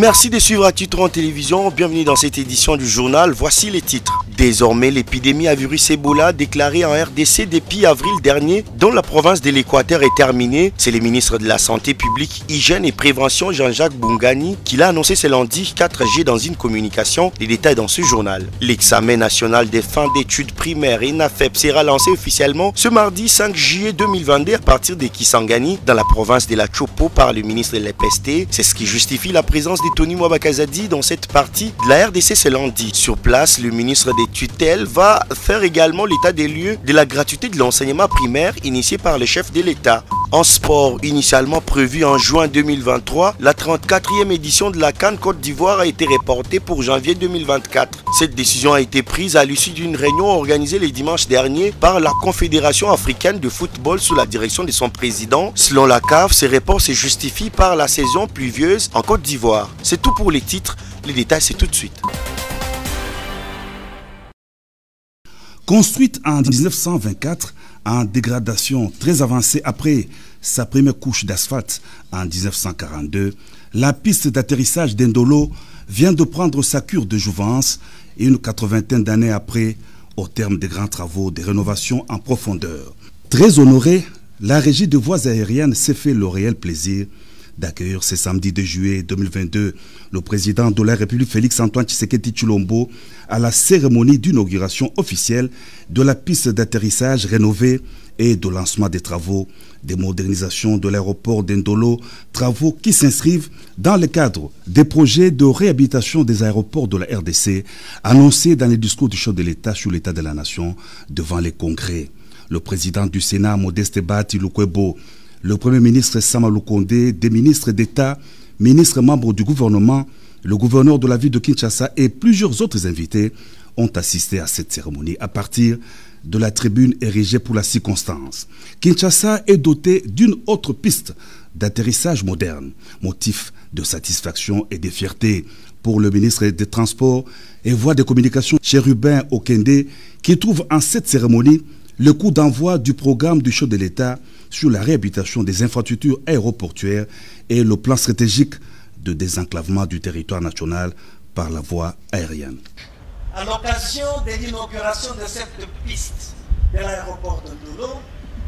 Merci de suivre Atutro en télévision. Bienvenue dans cette édition du journal. Voici les titres. Désormais, l'épidémie à virus Ebola déclarée en RDC depuis avril dernier, dont la province de l'Équateur est terminée. C'est le ministre de la Santé publique, Hygiène et Prévention, Jean-Jacques Bungani, qui l'a annoncé ce lundi 4G dans une communication. Les détails dans ce journal. L'examen national des fins d'études primaires ENAFEP sera lancé officiellement ce mardi 5 juillet 2022 à partir de Kisangani, dans la province de la Chopo, par le ministre de l'EPST. C'est ce qui justifie la présence de Tony Mwabakazadi dans cette partie de la RDC ce lundi. Sur place, le ministre des tutelles va faire également l'état des lieux de la gratuité de l'enseignement primaire initié par le chef de l'État. En sport, initialement prévu en juin 2023, la 34e édition de la CAN Côte d'Ivoire a été reportée pour janvier 2024. Cette décision a été prise à l'issue d'une réunion organisée le dimanche dernier par la Confédération africaine de football sous la direction de son président. Selon la CAF, ce report se justifie par la saison pluvieuse en Côte d'Ivoire. C'est tout pour les titres, les détails c'est tout de suite. Construite en 1924, en dégradation très avancée après sa première couche d'asphalte en 1942, la piste d'atterrissage d'Indolo vient de prendre sa cure de jouvence et une 80aine d'années après, au terme des grands travaux de rénovation en profondeur. Très honorée, la régie de voies aériennes s'est fait le réel plaisir d'accueillir ce samedi 2 juillet 2022 le président de la République Félix-Antoine Tshisekedi Tshilombo à la cérémonie d'inauguration officielle de la piste d'atterrissage rénovée et de lancement des travaux de modernisation de l'aéroport d'Indolo, travaux qui s'inscrivent dans le cadre des projets de réhabilitation des aéroports de la RDC annoncés dans le discours du chef de l'État sur l'état de la nation devant les congrès. Le président du Sénat, Modeste Bahati Lukwebo, le Premier ministre Sama Lukonde, des ministres d'État, ministres membres du gouvernement, le gouverneur de la ville de Kinshasa et plusieurs autres invités ont assisté à cette cérémonie à partir de la tribune érigée pour la circonstance. Kinshasa est doté d'une autre piste d'atterrissage moderne, motif de satisfaction et de fierté pour le ministre des Transports et Voies de Communication Chérubin Okende, qui trouve en cette cérémonie le coup d'envoi du programme du chef de l'État sur la réhabilitation des infrastructures aéroportuaires et le plan stratégique de désenclavement du territoire national par la voie aérienne. À l'occasion de l'inauguration de cette piste de l'aéroport de Ndolo,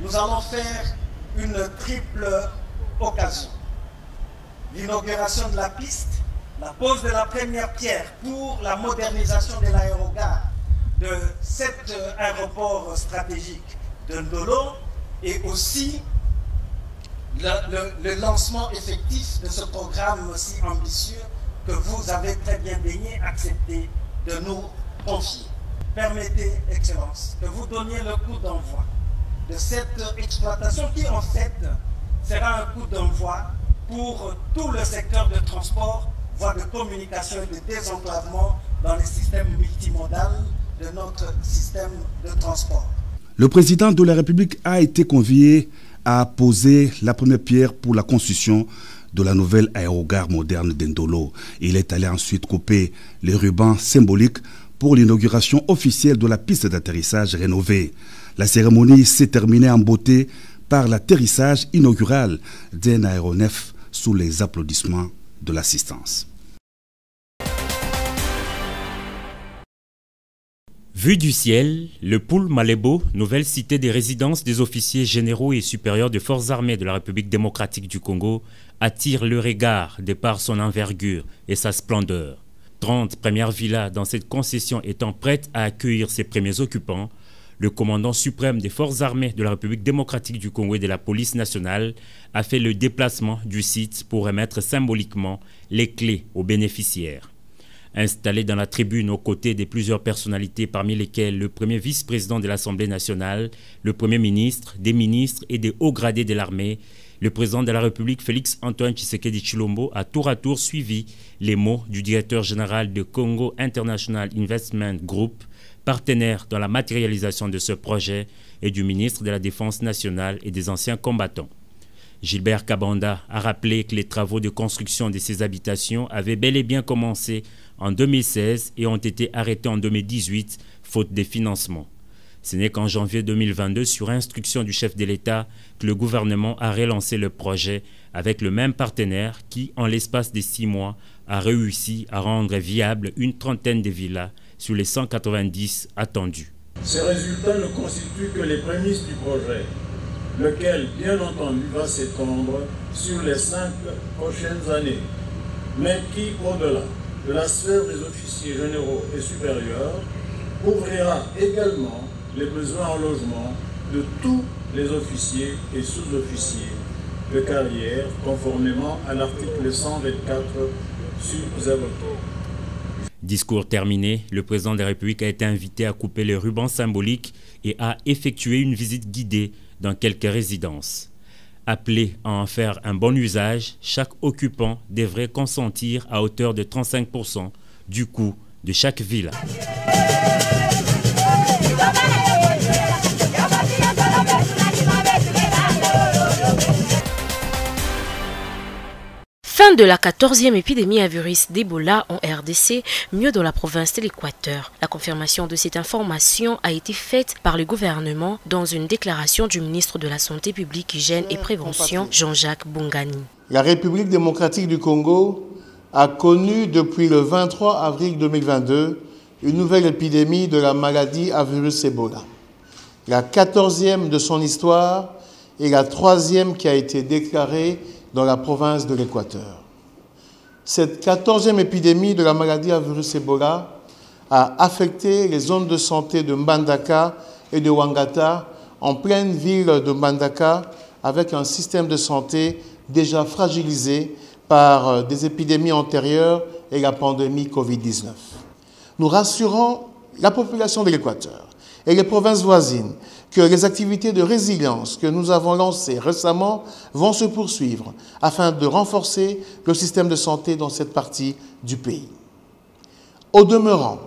nous allons faire une triple occasion. L'inauguration de la piste, la pose de la première pierre pour la modernisation de l'aérogare de cet aéroport stratégique de Ndolo et aussi le lancement effectif de ce programme si ambitieux que vous avez très bien daigné accepter de nous confier. Permettez, Excellence, que vous donniez le coup d'envoi de cette exploitation qui, en fait, sera un coup d'envoi pour tout le secteur de transport, voie de communication et de désenclavement dans le système multimodal de notre système de transport. Le président de la République a été convié à poser la première pierre pour la construction de la nouvelle aérogare moderne d'Indolo. Il est allé ensuite couper les rubans symboliques pour l'inauguration officielle de la piste d'atterrissage rénovée. La cérémonie s'est terminée en beauté par l'atterrissage inaugural d'un aéronef sous les applaudissements de l'assistance. Vue du ciel, le Poul Malebo, nouvelle cité des résidences des officiers généraux et supérieurs des forces armées de la République démocratique du Congo, attire le regard de par son envergure et sa splendeur. 30 premières villas dans cette concession étant prêtes à accueillir ses premiers occupants, le commandant suprême des forces armées de la République démocratique du Congo et de la police nationale a fait le déplacement du site pour remettre symboliquement les clés aux bénéficiaires. Installé dans la tribune aux côtés de plusieurs personnalités parmi lesquelles le premier vice-président de l'Assemblée nationale, le premier ministre, des ministres et des hauts gradés de l'armée, le président de la République Félix-Antoine Tshisekedi Tshilombo a tour à tour suivi les mots du directeur général de Congo International Investment Group, partenaire dans la matérialisation de ce projet, et du ministre de la Défense nationale et des anciens combattants. Gilbert Kabanda a rappelé que les travaux de construction de ces habitations avaient bel et bien commencé en 2016 et ont été arrêtés en 2018, faute de financement. Ce n'est qu'en janvier 2022, sur instruction du chef de l'État, que le gouvernement a relancé le projet avec le même partenaire qui, en l'espace de 6 mois, a réussi à rendre viable une trentaine de villas sur les 190 attendues. Ces résultats ne constituent que les prémices du projet, lequel, bien entendu, va s'étendre sur les 5 prochaines années, mais qui, au-delà de la sphère des officiers généraux et supérieurs, couvrira également les besoins en logement de tous les officiers et sous-officiers de carrière, conformément à l'article 124 sus-évoqué. Discours terminé, le président de la République a été invité à couper les rubans symboliques et à effectuer une visite guidée dans quelques résidences. Appelé à en faire un bon usage, chaque occupant devrait consentir à hauteur de 35% du coût de chaque villa. Fin de la 14e épidémie à virus d'Ebola en RDC, mieux dans la province de l'Équateur. La confirmation de cette information a été faite par le gouvernement dans une déclaration du ministre de la Santé publique, Hygiène et Prévention, Jean-Jacques Bongani. La République démocratique du Congo a connu depuis le 23 avril 2022 une nouvelle épidémie de la maladie à virus Ebola. La 14e de son histoire et la 3e qui a été déclarée dans la province de l'Équateur. Cette 14e épidémie de la maladie à virus Ebola a affecté les zones de santé de Mbandaka et de Wangata, en pleine ville de Mbandaka, avec un système de santé déjà fragilisé par des épidémies antérieures et la pandémie Covid-19. Nous rassurons la population de l'Équateur et les provinces voisines que les activités de résilience que nous avons lancées récemment vont se poursuivre afin de renforcer le système de santé dans cette partie du pays. Au demeurant,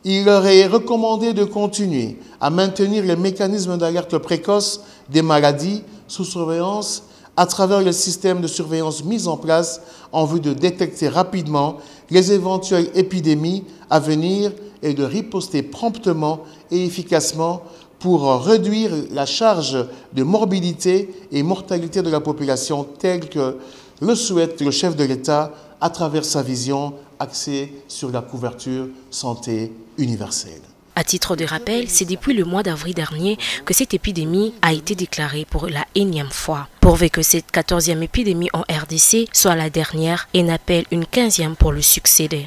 il leur est recommandé de continuer à maintenir les mécanismes d'alerte précoce des maladies sous surveillance à travers le système de surveillance mis en place en vue de détecter rapidement les éventuelles épidémies à venir et de riposter promptement et efficacement pour réduire la charge de morbidité et mortalité de la population telle que le souhaite le chef de l'État à travers sa vision axée sur la couverture santé universelle. À titre de rappel, c'est depuis le mois d'avril dernier que cette épidémie a été déclarée pour la énième fois. Pourvu que cette 14e épidémie en RDC soit la dernière et n'appelle une 15e pour le succéder.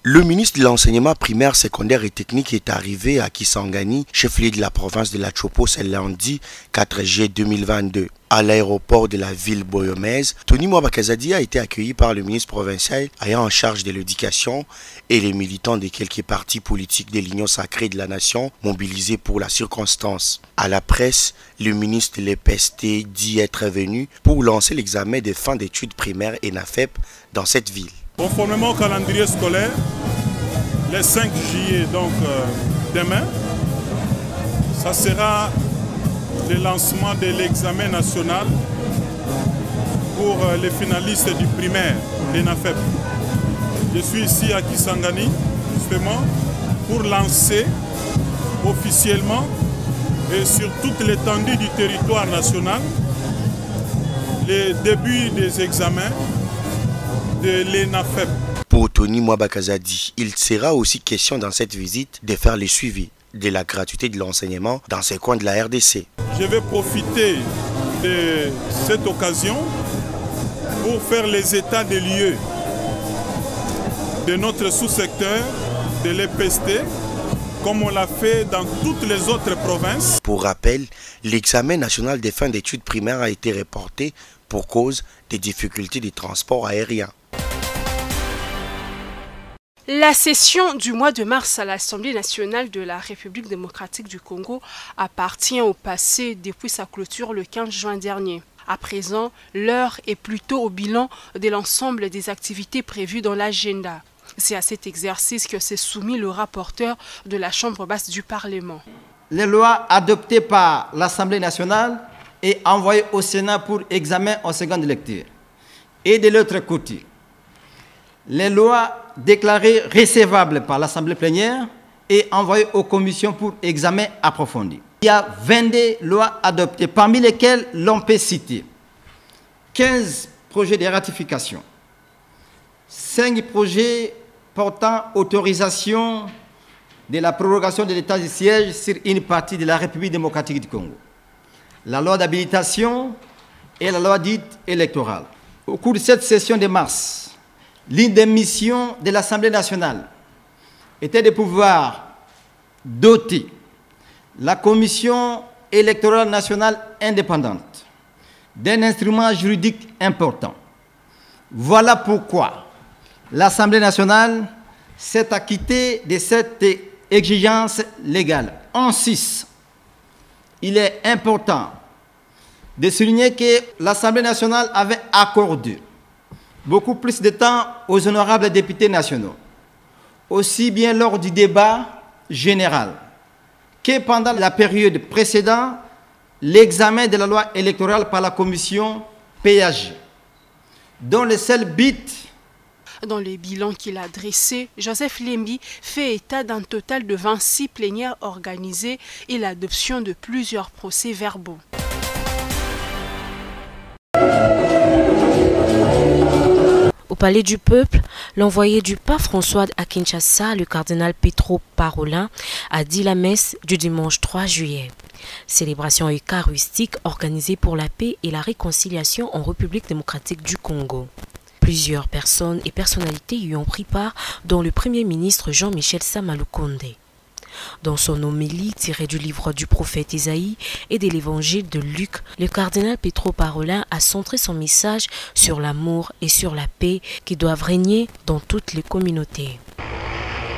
Le ministre de l'enseignement primaire, secondaire et technique est arrivé à Kisangani, chef-lieu de la province de la Chopo, ce lundi 4 juillet 2022. À l'aéroport de la ville boyomèse, Tony Mwabakazadi a été accueilli par le ministre provincial ayant en charge de l'éducation et les militants de quelques partis politiques de l'Union sacrée de la nation mobilisés pour la circonstance. À la presse, le ministre de l'EPST dit être venu pour lancer l'examen de fin d'études primaires et NAFEP dans cette ville. Conformément au calendrier scolaire, le 5 juillet, donc demain, ça sera le lancement de l'examen national pour les finalistes du primaire, les NAFEP. Je suis ici à Kisangani, justement, pour lancer officiellement et sur toute l'étendue du territoire national les débuts des examens de l'ENAFEP. Pour Tony Mwabakazadi, il sera aussi question dans cette visite de faire le suivi de la gratuité de l'enseignement dans ces coins de la RDC. Je vais profiter de cette occasion pour faire les états des lieux de notre sous-secteur, de l'EPST, comme on l'a fait dans toutes les autres provinces. Pour rappel, l'examen national des fins d'études primaires a été reporté pour cause des difficultés de transport aérien. La session du mois de mars à l'Assemblée nationale de la République démocratique du Congo appartient au passé depuis sa clôture le 15 juin dernier. À présent, l'heure est plutôt au bilan de l'ensemble des activités prévues dans l'agenda. C'est à cet exercice que s'est soumis le rapporteur de la Chambre basse du Parlement. Les lois adoptées par l'Assemblée nationale et envoyées au Sénat pour examen en seconde lecture. Et de l'autre côté, les lois déclarées recevables par l'Assemblée plénière et envoyées aux commissions pour examen approfondi. Il y a 22 lois adoptées, parmi lesquelles l'on peut citer 15 projets de ratification, 5 projets portant autorisation de la prorogation de l'état de siège sur une partie de la République démocratique du Congo, la loi d'habilitation et la loi dite électorale. Au cours de cette session de mars, l'une des missions de l'Assemblée nationale était de pouvoir doter la Commission électorale nationale indépendante d'un instrument juridique important. Voilà pourquoi l'Assemblée nationale s'est acquittée de cette exigence légale. En 6, il est important de souligner que l'Assemblée nationale avait accordé beaucoup plus de temps aux honorables députés nationaux, aussi bien lors du débat général que pendant la période précédant l'examen de la loi électorale par la commission PAG, dont le seul but. Dans le bilan qu'il a dressé, Joseph Lembi fait état d'un total de 26 plénières organisées et l'adoption de plusieurs procès-verbaux. Au Palais du Peuple, l'envoyé du pape François à Kinshasa, le cardinal Petro Parolin, a dit la messe du dimanche 3 juillet. Célébration eucharistique organisée pour la paix et la réconciliation en République démocratique du Congo. Plusieurs personnes et personnalités y ont pris part, dont le Premier ministre Jean-Michel Sama Lukonde. Dans son homélie tirée du livre du prophète Isaïe et de l'évangile de Luc, le cardinal Petro Parolin a centré son message sur l'amour et sur la paix qui doivent régner dans toutes les communautés.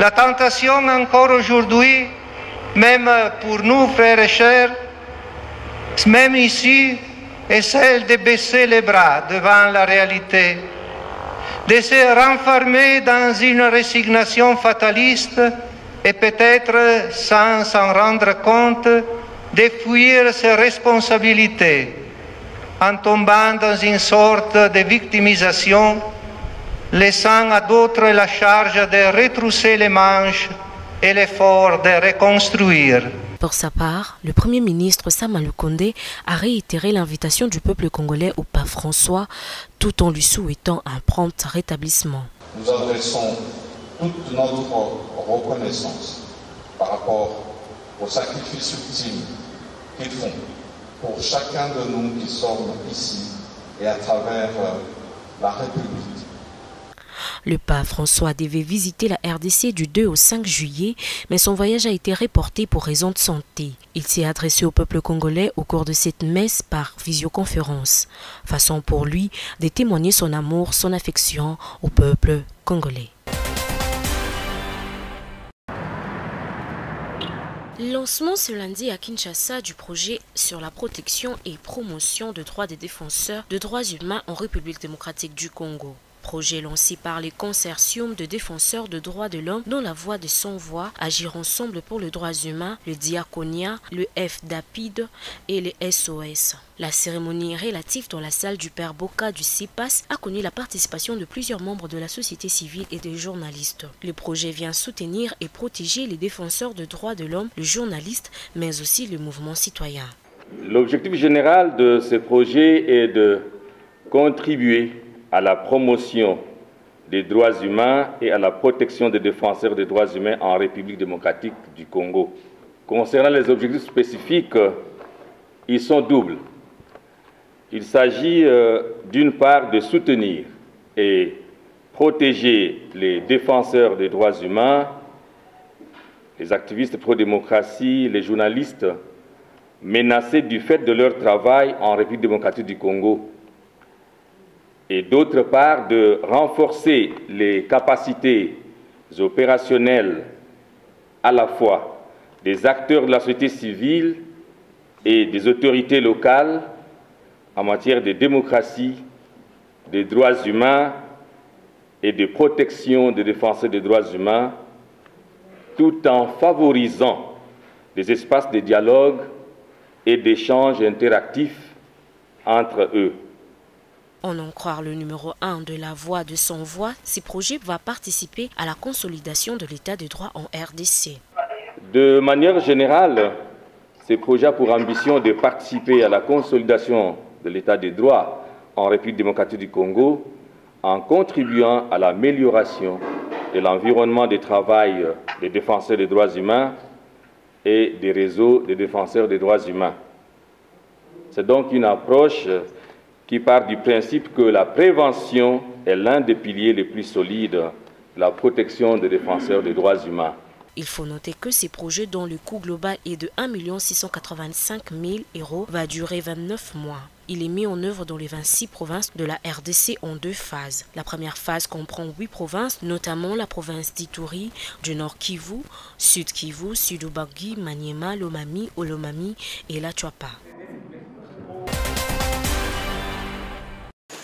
La tentation encore aujourd'hui, même pour nous frères et sœurs, même ici, est celle de baisser les bras devant la réalité, de se renfermer dans une résignation fataliste et peut-être, sans s'en rendre compte, de fuir ses responsabilités en tombant dans une sorte de victimisation, laissant à d'autres la charge de retrousser les manches et l'effort de reconstruire. Pour sa part, le Premier ministre Sama Lukonde a réitéré l'invitation du peuple congolais au pape François tout en lui souhaitant un prompt rétablissement. Nous adressons toute notre reconnaissance par rapport au sacrifice ultime qu'ils font pour chacun de nous qui sommes ici et à travers la République. Le pape François devait visiter la RDC du 2 au 5 juillet, mais son voyage a été reporté pour raison de santé. Il s'est adressé au peuple congolais au cours de cette messe par visioconférence, façon pour lui de témoigner son amour, son affection au peuple congolais. Lancement ce lundi à Kinshasa du projet sur la protection et promotion des droits des défenseurs de droits humains en République démocratique du Congo. Projet lancé par les consortiums de défenseurs de droits de l'homme dont la voix de sans-voix agir ensemble pour les droits humains, le Diaconia, le FDAPID et les SOS. La cérémonie relative dans la salle du Père Boka du CIPAS a connu la participation de plusieurs membres de la société civile et des journalistes. Le projet vient soutenir et protéger les défenseurs de droits de l'homme, les journalistes, mais aussi le mouvement citoyen. L'objectif général de ce projet est de contribuer à la promotion des droits humains et à la protection des défenseurs des droits humains en République démocratique du Congo. Concernant les objectifs spécifiques, ils sont doubles. Il s'agit d'une part de soutenir et protéger les défenseurs des droits humains, les activistes pro-démocratie, les journalistes menacés du fait de leur travail en République démocratique du Congo. Et d'autre part, de renforcer les capacités opérationnelles à la fois des acteurs de la société civile et des autorités locales en matière de démocratie, des droits humains et de protection des défenseurs des droits humains, tout en favorisant des espaces de dialogue et d'échanges interactifs entre eux. En en croire le numéro 1 de la voix de sans voix, ce projet va participer à la consolidation de l'état de droit en RDC. De manière générale, ce projet a pour ambition de participer à la consolidation de l'état de droit en République démocratique du Congo en contribuant à l'amélioration de l'environnement de travail des défenseurs des droits humains et des réseaux de défenseurs des droits humains. C'est donc une approche qui part du principe que la prévention est l'un des piliers les plus solides de la protection des défenseurs des droits humains. Il faut noter que ces projets, dont le coût global est de 1 685 000 €, va durer 29 mois. Il est mis en œuvre dans les 26 provinces de la RDC en 2 phases. La première phase comprend 8 provinces, notamment la province d'Ituri, du Nord Kivu, Sud Kivu, Sud-Ubangui, Maniema, Lomami, Olomami et la Tchouapa.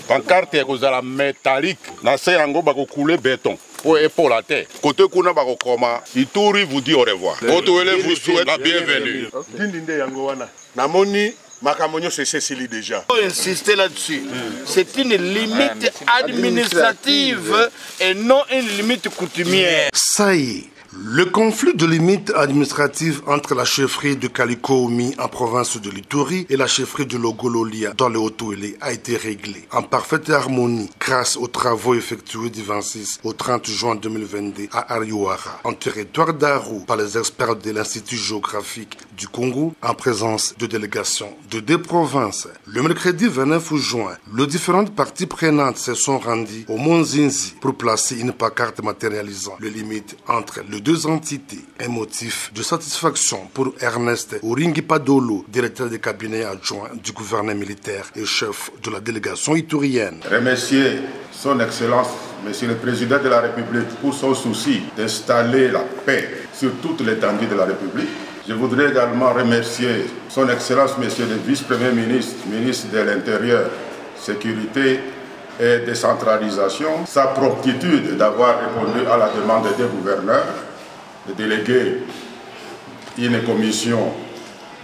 Pancarte ekozala métallique na se yango bakokule béton pour épaule à terre. Côté kuna bakokoma Ituri vous dit au revoir. Otoele vous souhaite la bienvenue. Dindinde yango wana. Namoni Makamonyo c'est Cécile déjà. Il faut insister là-dessus. C'est une limite administrative et non une limite coutumière. Ça y est. Le conflit de limite administrative entre la chefferie de Kalikoumi en province de l'Ituri et la chefferie de Logololia dans le Haut-Ouélé a été réglé en parfaite harmonie grâce aux travaux effectués du 26 au 30 juin 2022 à Ariouara, en territoire d'Aru, par les experts de l'Institut géographique du Congo en présence de délégations de 2 provinces. Le mercredi 29 juin, les différentes parties prenantes se sont rendues au Mont Zinzi pour placer une pancarte matérialisant les limites entre les 2 entités. Un motif de satisfaction pour Ernest Oringi Padolo, directeur de cabinet adjoint du gouvernement militaire et chef de la délégation iturienne. Remercier son Excellence, Monsieur le Président de la République, pour son souci d'installer la paix sur toute l'étendue de la République. Je voudrais également remercier son Excellence, Monsieur le Vice-Premier ministre, ministre de l'Intérieur, Sécurité et Décentralisation, sa promptitude d'avoir répondu à la demande des gouverneurs de déléguer une commission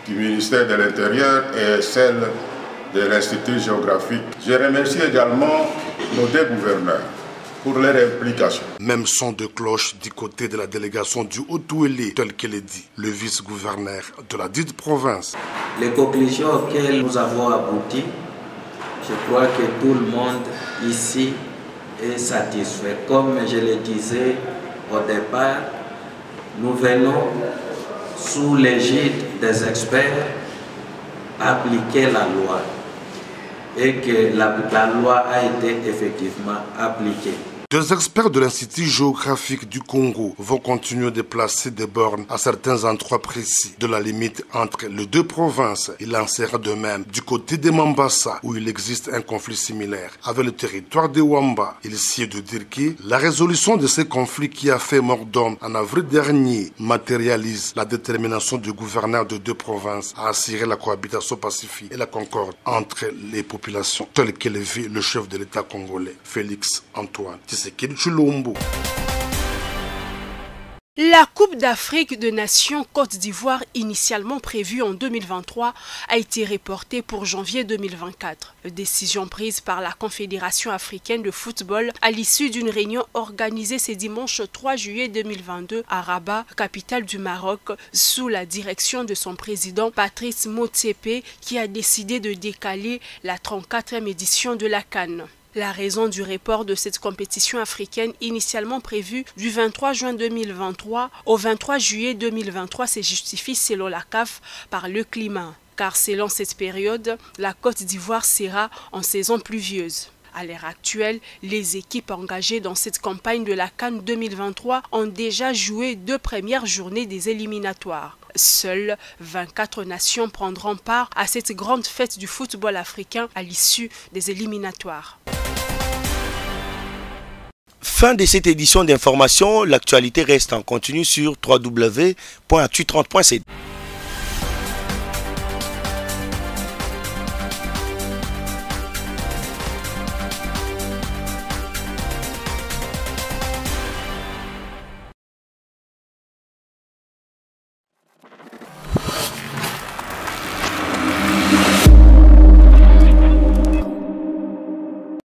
du ministère de l'Intérieur et celle de l'Institut géographique. Je remercie également nos 2 gouverneurs pour leur implication. Même son de cloche du côté de la délégation du Haut-Ouélé, tel que l'a dit le vice-gouverneur de la dite province. Les conclusions auxquelles nous avons abouti, je crois que tout le monde ici est satisfait. Comme je le disais au départ, nous venons sous l'égide des experts appliquer la loi et que la loi a été effectivement appliquée. 2 experts de l'Institut géographique du Congo vont continuer de placer des bornes à certains endroits précis de la limite entre les 2 provinces. Il en sera de même du côté de Mambasa, où il existe un conflit similaire avec le territoire de Wamba. Il sied de dire que la résolution de ces conflits qui a fait mort d'hommes en avril dernier matérialise la détermination du gouverneur de 2 provinces à assurer la cohabitation pacifique et la concorde entre les populations, tel que le vit le chef de l'État congolais, Félix Antoine. La Coupe d'Afrique de Nations Côte d'Ivoire, initialement prévue en 2023, a été reportée pour janvier 2024. Décision prise par la Confédération africaine de football à l'issue d'une réunion organisée ce dimanche 3 juillet 2022 à Rabat, capitale du Maroc, sous la direction de son président Patrice Motsepe, qui a décidé de décaler la 34e édition de la CAN. La raison du report de cette compétition africaine initialement prévue du 23 juin 2023 au 23 juillet 2023 se justifie selon la CAF par le climat. Car selon cette période, la Côte d'Ivoire sera en saison pluvieuse. À l'heure actuelle, les équipes engagées dans cette campagne de la CAN 2023 ont déjà joué 2 premières journées des éliminatoires. Seules 24 nations prendront part à cette grande fête du football africain à l'issue des éliminatoires. Fin de cette édition d'information, l'actualité reste en continu sur www.actu30.cd.